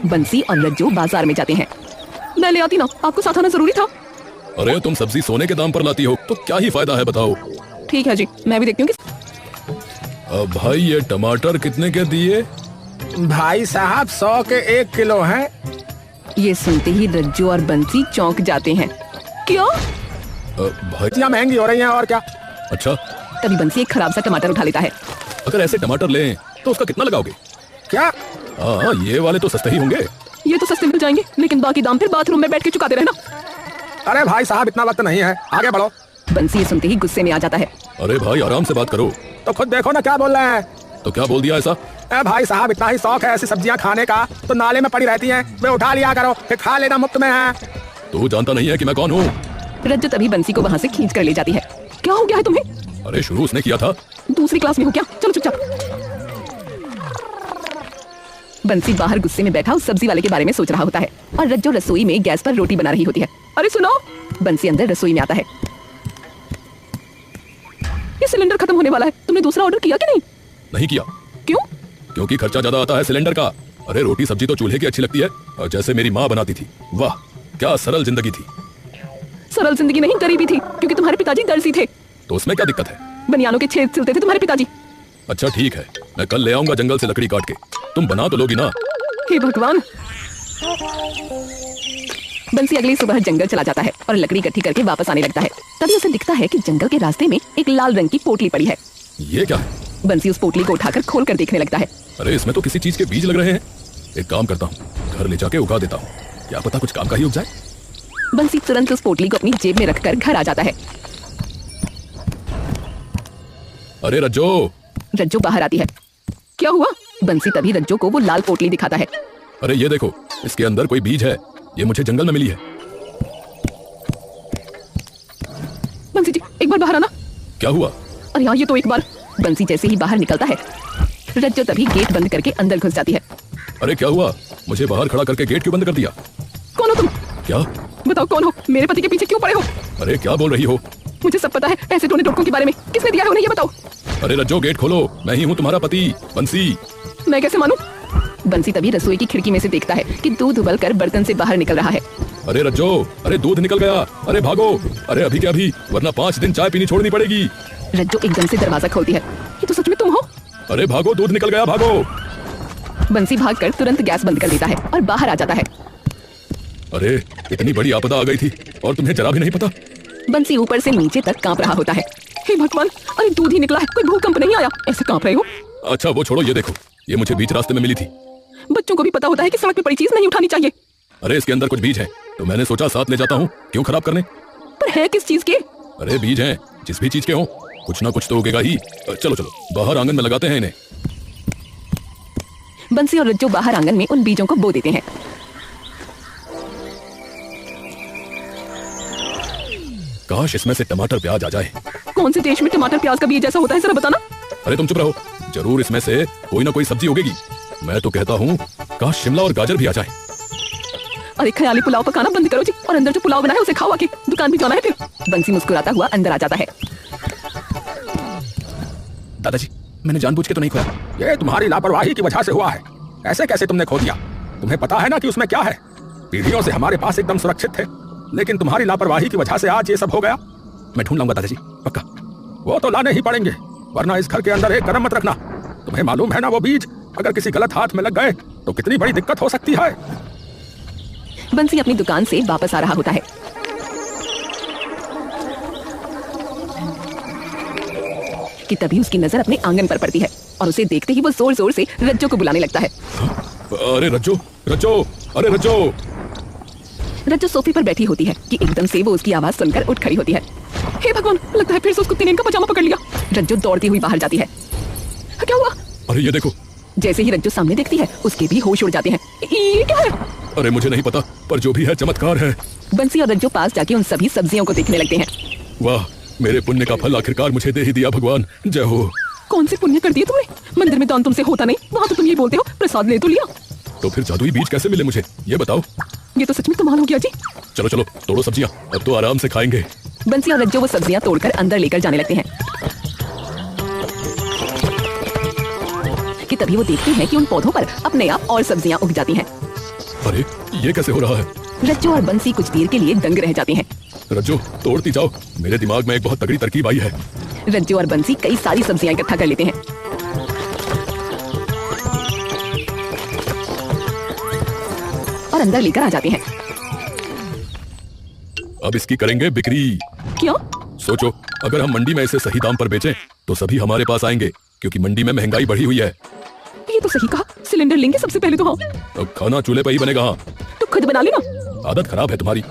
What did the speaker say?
बंसी और रज्जू बाजार में जाते हैं। मैं ले आती ना, आपको साथ आना जरूरी था। अरे तुम सब्जी सोने के दाम पर लाती हो तो क्या ही फायदा है बताओ। ठीक है जी, मैं भी देखती हूँ अब भाई ये टमाटर कितने के दिए? भाई साहब 100 के 1 किलो हैं। ये सुनते ही रज्जू और बंसी चौंक जाते हैं। क्या? भाई इतना महंगी हो रही हैं और क्या। अच्छा, तभी बंसी एक खराब सा टमाटर उठा लेता है। अगर ऐसे टमाटर लें तो उसका कितना लगाओगे? क्या? हाँ, ये वाले तो सस्ते ही होंगे। ये तो सस्ते मिल जाएंगे, लेकिन बाकी दाम फिर बाथरूम में बैठ के चुकाते रहना। अरे भाई साहब इतना वक्त नहीं है, आगे बढ़ो। बंसी ये सुनते ही गुस्से में आ जाता है। अरे भाई आराम से बात करो। तो खुद देखो ना क्या बोल रहे हैं। तो क्या बोल दिया ऐसा? ए भाई साहब इतना ही शौक है ऐसी सब्जियां खाने का तो नाले में पड़ी रहती हैं, वे उठा लिया करो, फिर खा लेना मुफ्त में है। तू जानता नहीं है कि मैं कौन हूँ? रज्जू तभी बंसी को वहाँ से खींच कर ले जाती है। क्या हो गया है तुम्हें? अरे शुरू उसने किया था। दूसरी क्लास में हो क्या? चलो चुपचाप। बंसी बाहर गुस्से में बैठा उस सब्जी वाले के बारे में सोच रहा होता है और रज्जू रसोई में गैस पर रोटी बना रही होती है। अरे सुनो! बंसी अंदर रसोई में आता है। ये सिलेंडर खत्म होने वाला है, तुमने दूसरा ऑर्डर किया कि नहीं? नहीं किया। क्यों? क्योंकि खर्चा ज्यादा आता है सिलेंडर का। अरे रोटी सब्जी तो चूल्हे की अच्छी लगती है, और जैसे मेरी माँ बनाती थी, वाह क्या सरल जिंदगी थी। सरल जिंदगी नहीं, गरीबी थी, क्योंकि तुम्हारे पिताजी दर्जी थे। तो उसमें क्या दिक्कत है? बनियानों के छेद सिलते थे तुम्हारे पिताजी। अच्छा ठीक है, मैं कल ले आऊंगा जंगल से लकड़ी काट के। तुम बना तो लोगी ना? हे भगवान! बंसी अगली सुबह जंगल चला जाता है और लकड़ी इकट्ठी करके वापस आने लगता है। तभी उसे दिखता है कि जंगल के रास्ते में एक लाल रंग की पोटली पड़ी है। ये क्या है? बंसी उस पोटली को उठाकर खोल कर देखने लगता है। अरे इसमें तो किसी चीज के बीज लग रहे हैं। एक काम करता हूँ, घर ले जाके उगा देता हूँ, क्या पता कुछ काम का ही उग जाए। बंसी तुरंत उस पोटली को अपनी जेब में रखकर घर आ जाता है। अरे रज्जो! रज्जो बाहर आती है। क्या हुआ? बंसी तभी रज्जो को वो लाल पोटली दिखाता है। अरे ये देखो, इसके अंदर कोई बीज है, ये मुझे जंगल में मिली है। बंसी जी एक बार बाहर आना। क्या हुआ? अरे हाँ, ये तो एक बार। बंसी जैसे ही बाहर निकलता है, रज्जो तभी गेट बंद करके अंदर घुस जाती है। अरे क्या हुआ? मुझे बाहर खड़ा करके गेट क्यों बंद कर दिया? कौन हो तुम? क्या? बताओ कौन हो? मेरे पति के पीछे क्यों पड़े हो? अरे क्या बोल रही हो? मुझे सब पता है, ऐसे टोने टोटकों के बारे में। किसने दिया है उन्हें ये बताओ। अरे रज्जो गेट खोलो, मैं ही हूँ तुम्हारा पति बंसी। मैं कैसे मानूं? बंसी तभी रसोई की खिड़की में से देखता है कि दूध उबलकर बर्तन से बाहर निकल रहा है। अरे रज्जो, अरे दूध निकल गया, अरे भागो, अरे अभी क्या अभी, वरना 5 दिन चाय पीनी छोड़नी पड़ेगी। रज्जो एकदम से दरवाजा खोलती है। ये तो सच में तुम हो? अरे भागो, दूध निकल गया, भागो। बंसी भागकर तुरंत गैस बंद कर देता है और बाहर आ जाता है। अरे इतनी बड़ी आपदा आ गई थी और तुम्हें जरा भी नहीं पता? बंसी ऊपर से नीचे तक कांप रहा होता है। हे भगवान! अरे दूध ही निकला है, कोई भूकंप नहीं आया, ऐसे कांप रहे हो? अच्छा वो छोड़ो, ये देखो, ये मुझे बीच रास्ते में मिली थी। बच्चों को भी पता होता है कि सड़क पे पड़ी चीज नहीं उठानी चाहिए। अरे इसके अंदर कुछ बीज है, तो मैंने सोचा साथ ले जाता हूँ, क्यों खराब करने। पर है किस चीज के? अरे बीज हैं, जिस भी चीज के हों, कुछ ना कुछ तो उगेगा ही। चलो चलो बाहर आंगन में लगाते हैं इन्हें। बंसी और रज्जो बाहर आंगन में उन बीजों को बो देते हैं। काश इसमें से टमाटर प्याज आ जाए। कौन से देश में टमाटर प्याज का बीज जैसा होता है, जरा बताना। अरे तुम चुप रहो, जरूर इसमें से कोई ना कोई सब्जी उगेगी। मैं तो कहता हूँ काश शिमला और गाजर भी आ जाए। अरे ख्याली पुलाव पकाना बंद करो जी, और अंदर जो पुलाव बना है उसे खाओ आके, दुकान भी जाना है फिर। बंसी मुस्कुराता हुआ अंदर आ जाता है। दादाजी, मैंने जानबूझ के तो नहीं खोया। ये तुम्हारी लापरवाही की वजह से हुआ है। ऐसे कैसे तुमने खो दिया? तुम्हें पता है ना कि उसमें क्या है। पीढ़ियों से हमारे पास एकदम सुरक्षित थे, लेकिन तुम्हारी लापरवाही की वजह से आज ये सब हो गया। मैं ढूंढ लाऊंगा दादाजी, पक्का। वो तो लाने ही पड़ेंगे, वरना इस घर के अंदर एक कदम मत रखना। तुम्हें मालूम है ना वो बीज अगर किसी गलत हाथ में लग गए तो कितनी बड़ी दिक्कत हो सकती है। बंसी अपनी दुकान से वापस आ रहा होता है। कि तभी उसकी नजर अपने आंगन पर पड़ती है और उसे देखते ही वो जोर जोर से रज्जो को बुलाने लगता है। अरे रज्जो, रज्जो, अरे रज्जो। रज्जो सोफे पर बैठी होती है कि एकदम से वो उसकी आवाज सुनकर उठ खड़ी होती है। हे भगवान! लगता है फिर से उस कुत्ते ने इनका पजामा पकड़ लिया। रज्जो दौड़ती हुई बाहर जाती है। क्या हुआ? अरे ये देखो। जैसे ही रज्जो सामने देखती है, उसके भी होश उड़ जाते हैं। ये क्या है? अरे मुझे नहीं पता, पर जो भी है चमत्कार है। बंसी और रज्जो पास जाके उन सभी सब्जियों को देखने लगते हैं। वाह, मेरे पुण्य का फल आखिरकार मुझे दे ही दिया भगवान, जय हो। कौन से पुण्य कर दिए तुमने? मंदिर में दान तुमसे होता नहीं, वहाँ तो तुम ये बोलते हो प्रसाद ले तो लिया। तो फिर जादुई बीज कैसे मिले मुझे, ये बताओ। ये तो सच में कमाल हो गया जी। चलो चलो तोड़ो सब्जियां, अब तो आराम से खाएंगे। बंसी और रज्जो वो सब्जियां तोड़कर अंदर लेकर जाने लगते हैं कि तभी वो देखते हैं कि उन पौधों पर अपने आप और सब्जियां उग जाती हैं। अरे ये कैसे हो रहा है? रज्जो और बंसी कुछ देर के लिए दंग रह जाते हैं। रज्जो तोड़ती जाओ, मेरे दिमाग में एक बहुत तगड़ी तरकीब आई है। रज्जो और बंसी कई सारी सब्जियां इकट्ठा कर लेते हैं। और अंदर लेकर आ जाते हैं। अब इसकी करेंगे बिक्री। क्यों? सोचो, अगर हम मंडी में इसे सही दाम पर बेचें तो सभी हमारे पास आएंगे, क्योंकि मंडी में महंगाई बढ़ी हुई है। ये तो सही कहा, सिलेंडर लेंगे सबसे पहले तो। हाँ, अब खाना चूल्हे पर ही बनेगा। हाँ, तो खुद बना लेना। आदत खराब है तुम्हारी।